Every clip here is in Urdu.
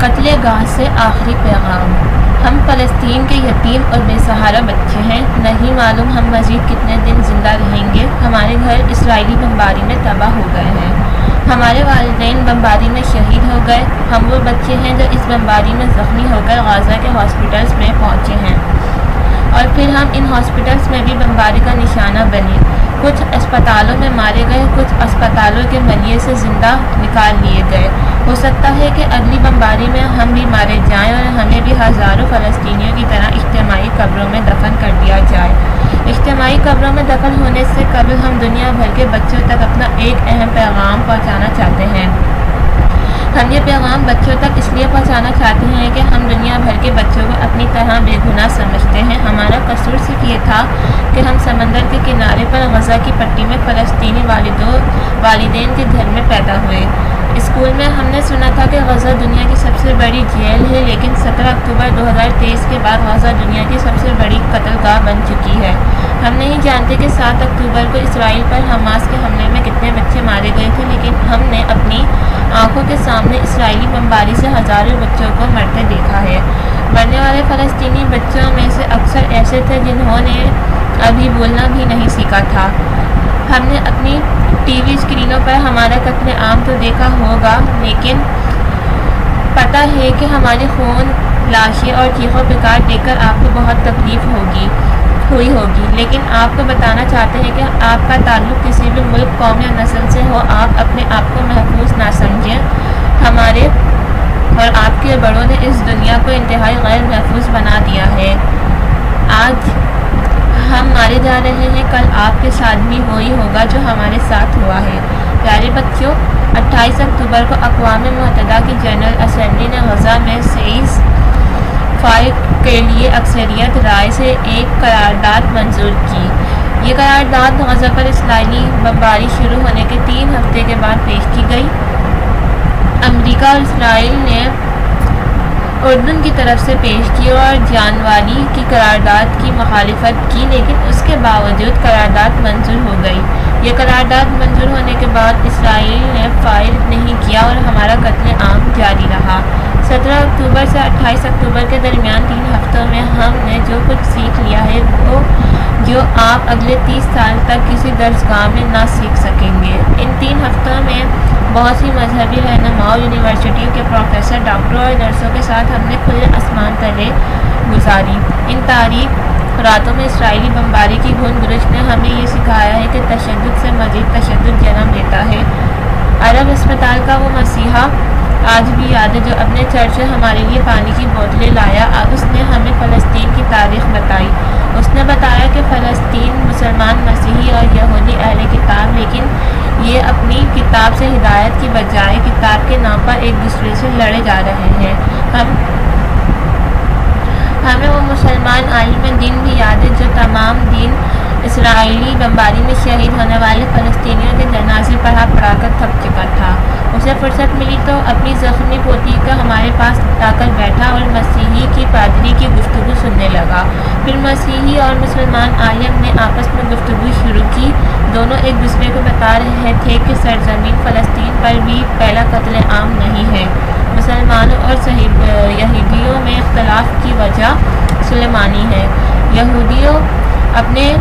قتل گاہ سے آخری پیغام۔ ہم فلسطین کے یتیم اور بے سہارا بچے ہیں، نہیں معلوم ہم مزید کتنے دن زندہ رہیں گے۔ ہمارے گھر اسرائیلی بمباری میں تباہ ہو گئے ہیں، ہمارے والدین بمباری میں شہید ہو گئے۔ ہم وہ بچے ہیں جو اس بمباری میں زخمی ہو کر غزہ کے ہاسپٹلز میں پہنچے ہیں، اور پھر ہم ان ہاسپٹلز میں بھی بمباری کا نشانہ بنے۔ کچھ اسپتالوں میں مارے گئے، کچھ اسپتالوں کے ملیے سے زندہ نکال لیے گئے۔ ہو سکتا ہے کہ اگلی بمباری میں ہم بھی مارے جائیں اور ہمیں بھی ہزاروں فلسطینیوں کی طرح اجتماعی قبروں میں دفن کر دیا جائے۔ اجتماعی قبروں میں دفن ہونے سے قبل ہم دنیا بھر کے بچوں تک اپنا ایک اہم پیغام پہنچانا چاہتے ہیں۔ ہم یہ پیغام بچوں تک اس لیے پہنچانا چاہتے ہیں کہ ہم دنیا بھر کے بچوں کو اپنی طرح بے گناہ سمجھتے ہیں۔ ہمارا قصور صرف یہ تھا کہ ہم سمندر کے کنارے پر غزہ کی پٹی میں فلسطینی والدین کے گھر میں پیدا ہوئے۔ اسکول میں ہم نے سنا تھا کہ غزہ دنیا کی سب سے بڑی جیل ہے، لیکن 17 اکتوبر 2023 کے بعد غزہ دنیا کی سب سے بڑی قتل گاہ بن چکی ہے۔ ہم نہیں جانتے کہ 7 اکتوبر کو اسرائیل پر حماس کے حملے میں کتنے بچے مارے گئے تھے، لیکن ہم نے اپنی آنکھوں کے سامنے اسرائیلی بمباری سے ہزاروں بچوں کو مرتے دیکھا ہے۔ مرنے والے فلسطینی بچوں میں سے اکثر ایسے تھے جنہوں نے ابھی بولنا بھی نہیں سیکھا تھا۔ ہم نے اپنی ٹی وی اسکرینوں پر ہمارا قتل عام تو دیکھا ہوگا، لیکن پتہ ہے کہ ہماری خون لاشیں اور چیخ و پکار دیکھ کر آپ کو بہت تکلیف ہوئی ہوگی، لیکن آپ کو بتانا چاہتے ہیں کہ آپ کا تعلق کسی بھی ملک، قوم یا نسل سے ہو، آپ اپنے آپ کو محفوظ نہ سمجھیں۔ ہمارے اور آپ کے بڑوں نے اس دنیا کو انتہائی غیر محفوظ بنا دیا ہے۔ آج ہم مارے جا رہے ہیں، کل آپ کے ساتھ بھی وہی ہوگا جو ہمارے ساتھ ہوا ہے۔ پیارے بچوں، 28 اکتوبر کو اقوام متحدہ کی جنرل اسمبلی نے غزہ میں سیز فائر کے لیے اکثریت رائے سے ایک قرارداد منظور کی۔ یہ قرارداد غزہ پر اسرائیلی بمباری شروع ہونے کے 3 ہفتے کے بعد پیش کی گئی۔ امریکہ اور اسرائیل نے اردن کی طرف سے پیش کی اور جانوالی کی قرارداد کی مخالفت کی، لیکن اس کے باوجود قرارداد منظور ہو گئی۔ یہ قرارداد منظور ہونے کے بعد اسرائیل نے فائر نہیں کیا اور ہمارا قتل عام جاری رہا۔ 17 اکتوبر سے 28 اکتوبر کے درمیان 3 ہفتوں میں ہم نے جو کچھ سیکھ لیا ہے، وہ جو آپ اگلے 30 سال تک کسی درسگاہ میں نہ سیکھ سکیں گے۔ ان 3 ہفتوں میں بہت سی مذہبی رہنماؤں، یونیورسٹیوں کے پروفیسر، ڈاکٹروں اور نرسوں کے ساتھ ہم نے کھلے آسمان تلے گزاری۔ ان تاریک راتوں میں اسرائیلی بمباری کی گھن گرج نے ہمیں یہ سکھایا ہے کہ تشدد سے مزید تشدد جنم لیتا ہے۔ عرب اسپتال کا وہ مسیحا آج بھی یاد ہے جو اپنے چرچ سے ہمارے لیے پانی کی بوتلیں لایا۔ اس نے ہمیں فلسطین کی تاریخ بتائی۔ اس نے بتایا کہ فلسطین مسلمان، مسیحی اور یہودی اہل کتاب، لیکن یہ اپنی کتاب سے ہدایت کی بجائے کتاب کے نام پر ایک دوسرے سے لڑے جا رہے ہیں۔ ہمیں وہ مسلمان عالم دین بھی یاد ہے جو تمام دن اسرائیلی بمباری میں شہید ہونے والے فلسطینیوں کے جنازے پڑھا کر تھک چکا تھا۔ اسے فرصت ملی تو اپنی زخمی پوتی کو ہمارے پاس لا کر بیٹھا اور مسیحی کی پادری کی گفتگو سننے لگا۔ پھر مسیحی اور مسلمان عالم نے آپس میں گفتگو شروع کی۔ دونوں ایک دوسرے کو بتا رہے تھے کہ سرزمین فلسطین پر بھی پہلا قتل عام نہیں ہے۔ مسلمانوں اور یہودیوں میں اختلاف کی وجہ سلیمانی ہے۔ یہودیوں اپنے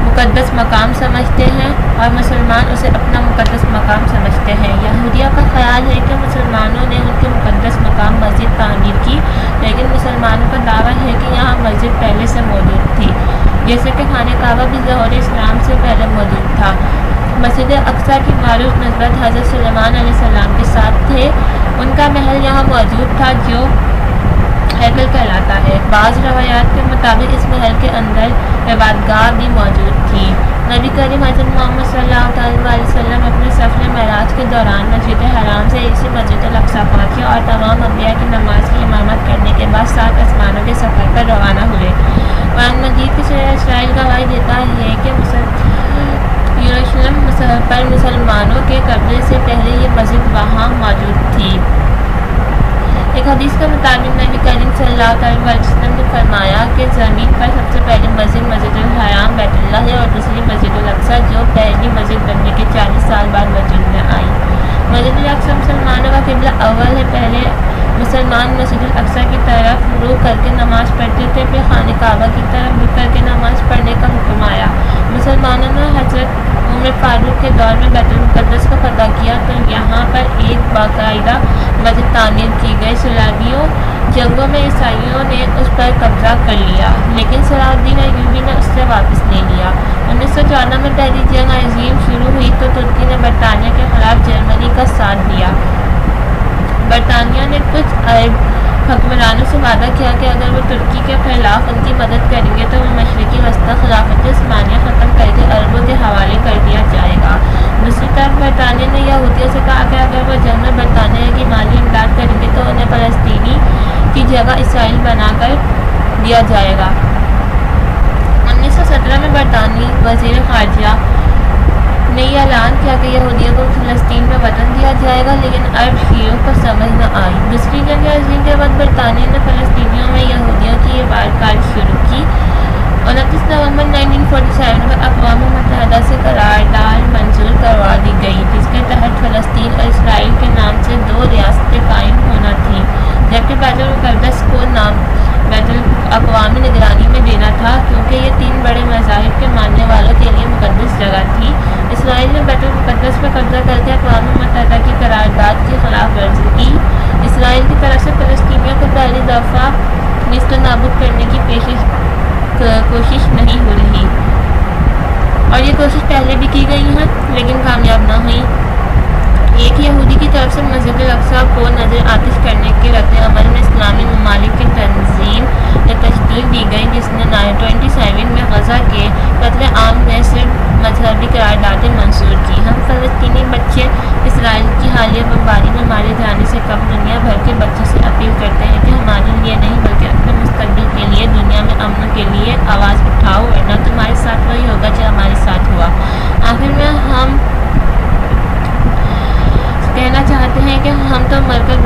مقدس مقام سمجھتے ہیں اور مسلمان اسے اپنا مقدس مقام سمجھتے ہیں۔ یہودیوں کا خیال ہے کہ مسلمانوں نے ان کے مقدس مقام مسجد تعمیر کی، لیکن مسلمانوں کا دعویٰ ہے کہ یہاں مسجد پہلے سے موجود تھی، جیسے کہ خانہ کعبہ بھی ظہور اسلام سے پہلے موجود تھا۔ مسجد اقصی کی معروف نسبت حضرت سلیمان علیہ السلام کے ساتھ تھے۔ ان کا محل یہاں موجود تھا جو ہیکل کہلاتا ہے۔ بعض روایات کے مطابق اس محل کے اندر عبادت گاہ بھی موجود تھی۔ نبی کریم حضرت محمد صلی اللہ علیہ وسلم اپنے سفر معراج کے دوران مسجد حرام سے اسی مسجد الاقصی پہنچے اور تمام انبیاء کی نماز کی امامت کرنے کے بعد 7 آسمانوں کے سفر پر روانہ ہوئے۔ قرآن مجید کی سورہ اسرائیل گواہی دیتا ہے کہ یروشلم پر مسلمانوں کے قبضے سے پہلے یہ مسجد وہاں موجود تھی۔ ایک حدیث کے مطابق نبی کریم صلی اللہ علیہ وسلم نے فرمایا کہ زمین پر سب سے پہلی مسجد الحرام بیت اللہ ہے اور دوسری مسجد الاقصی جو پہلی مسجد بننے کے 40 سال بعد وجود میں آئی۔ مسجد الاقصی مسلمانوں کا قبلہ اول ہے۔ پہلے مسلمان مسجد الاقصی کی طرف رخ کر کے نماز پڑھتے تھے، پھر خانہ کعبہ کی طرف رخ کر کے نماز پڑھنے کا حکم آیا۔ مسلمانوں نے حضرت عمر فاروق کے دور میں بیت المقدس کو فتح کیا تو یہاں پر ایک باقاعدہ مسجد تعمیر کی گئی۔ صلیبیوں جنگوں میں عیسائیوں نے اس پر قبضہ کر لیا، لیکن صلاح الدین ایوبی نے اس سے واپس لے لیا۔ 1914 میں پہلی جنگ عظیم شروع ہوئی تو ترکی نے برطانیہ کے خلاف جرمنی کا ساتھ دیا۔ برطانیہ نے کچھ عرب حکمرانوں سے وعدہ کیا کہ اگر وہ ترکی کے خلاف ان کی مدد کریں گے تو وہ مشرقی وسطی خلافت عثمانیہ ختم کر کے عربوں کے حوالے کر دیا جائے گا۔ دوسری طرف برطانیہ نے یہودیوں سے کہا کہ اگر وہ جنگ میں برطانیہ کی مالی امداد کریں گے تو انہیں فلسطینی کی جگہ اسرائیل بنا کر دیا جائے گا۔ 1917 میں برطانوی وزیر خارجہ نے یہ اعلان کیا کہ یہودیوں کو فلسطین میں وطن دیا جائے گا، لیکن عرب شیعوں کو سمجھ نہ آئی۔ دوسری جنگ عظیم کے بعد برطانیہ نے فلسطینیوں میں یہودیوں کی عبادت شروع کی۔ 29 نومبر 1947 کو اقوام متحدہ سے قرارداد منظور کروا دی گئی، جس کے تحت فلسطین اور اسرائیل کے نام سے دو ریاستیں قائم ہونا تھیں، جبکہ بیت المقدس کو نام بیت الاقوامی نگرانی میں دینا تھا، کیونکہ یہ تین بڑے مذاہب کے ماننے والوں کے لیے مقدس جگہ تھی۔ اسرائیل نے بیت المقدس پر قبضہ کر کے اقوام متحدہ کی قرارداد کی خلاف ورزی کی۔ اسرائیل کی طرف سے فلسطینیوں کو پہلی دفعہ نیست و نابود کرنے کی کوشش نہیں ہو رہی، اور یہ کوشش پہلے بھی کی گئی ہے لیکن کامیاب نہ ہوئی۔ ایک یہودی کی طرف سے مسجد الاقصی کو نظر آتش کرنے کے رد عمل میں اسلامی ممالک کی تنظیم نے تشکیل دی گئی، جس نے 1927 میں غزہ کے قتل عام میں صرف مذہبی قراردادیں منظور کی۔ ہم فلسطینی بچے اسرائیل کی حالیہ بمباری میں مارے جانے سے قبل دنیا بھر کے بچوں سے اپیل کرتے ہیں کہ ہمارے لیے نہیں بلکہ اپنے مستقبل کے لیے دنیا میں امن کے لیے آواز اٹھاؤ، ورنہ تمہارے ساتھ وہی ہوگا جو ہمارے ساتھ ہوا۔ آخر میں ہم کہنا چاہتے ہیں کہ ہم تو مر کر